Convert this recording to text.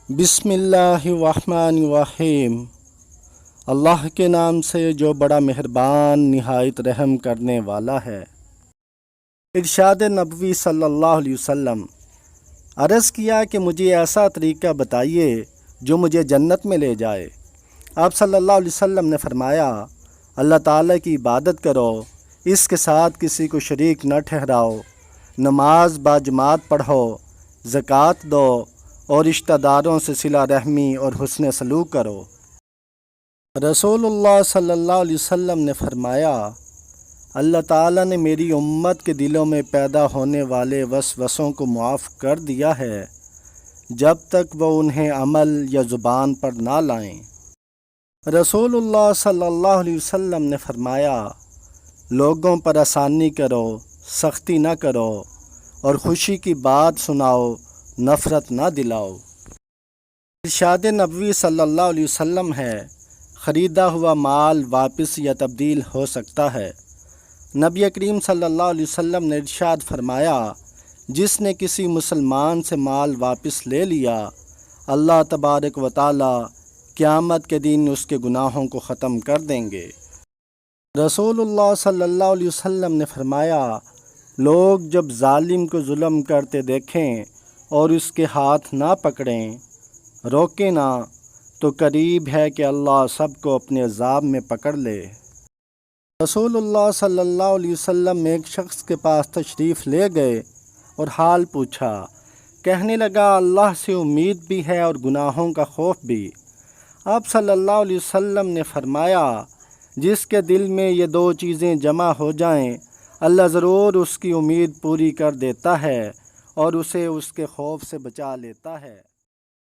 بسم اللہ الرحمن الرحیم۔ اللہ کے نام سے جو بڑا مہربان نہایت رحم کرنے والا ہے۔ ارشاد نبوی صلی اللہ علیہ وسلم۔ عرض کیا کہ مجھے ایسا طریقہ بتائیے جو مجھے جنت میں لے جائے۔ آپ صلی اللہ علیہ وسلم نے فرمایا، اللہ تعالیٰ کی عبادت کرو، اس کے ساتھ کسی کو شریک نہ ٹھہراؤ، نماز باجماعت پڑھو، زکوٰۃ دو اور رشتہ داروں سے صلہ رحمی اور حسن سلوک کرو۔ رسول اللہ صلی اللہ علیہ وسلم نے فرمایا، اللہ تعالیٰ نے میری امت کے دلوں میں پیدا ہونے والے وسوسوں کو معاف کر دیا ہے جب تک وہ انہیں عمل یا زبان پر نہ لائیں۔ رسول اللہ صلی اللہ علیہ وسلم نے فرمایا، لوگوں پر آسانی کرو، سختی نہ کرو، اور خوشی کی بات سناؤ، نفرت نہ دلاؤ۔ ارشاد نبوی صلی اللہ علیہ وسلم ہے، خریدا ہوا مال واپس یا تبدیل ہو سکتا ہے۔ نبی کریم صلی اللہ علیہ وسلم نے ارشاد فرمایا، جس نے کسی مسلمان سے مال واپس لے لیا، اللہ تبارک و تعالی قیامت کے دن اس کے گناہوں کو ختم کر دیں گے۔ رسول اللہ صلی اللہ علیہ وسلم نے فرمایا، لوگ جب ظالم کو ظلم کرتے دیکھیں اور اس کے ہاتھ نہ پکڑیں، روکیں نہ، تو قریب ہے کہ اللہ سب کو اپنے عذاب میں پکڑ لے۔ رسول اللہ صلی اللہ علیہ وسلم ایک شخص کے پاس تشریف لے گئے اور حال پوچھا۔ کہنے لگا، اللہ سے امید بھی ہے اور گناہوں کا خوف بھی۔ آپ صلی اللہ علیہ وسلم نے فرمایا، جس کے دل میں یہ دو چیزیں جمع ہو جائیں، اللہ ضرور اس کی امید پوری کر دیتا ہے اور اسے اس کے خوف سے بچا لیتا ہے۔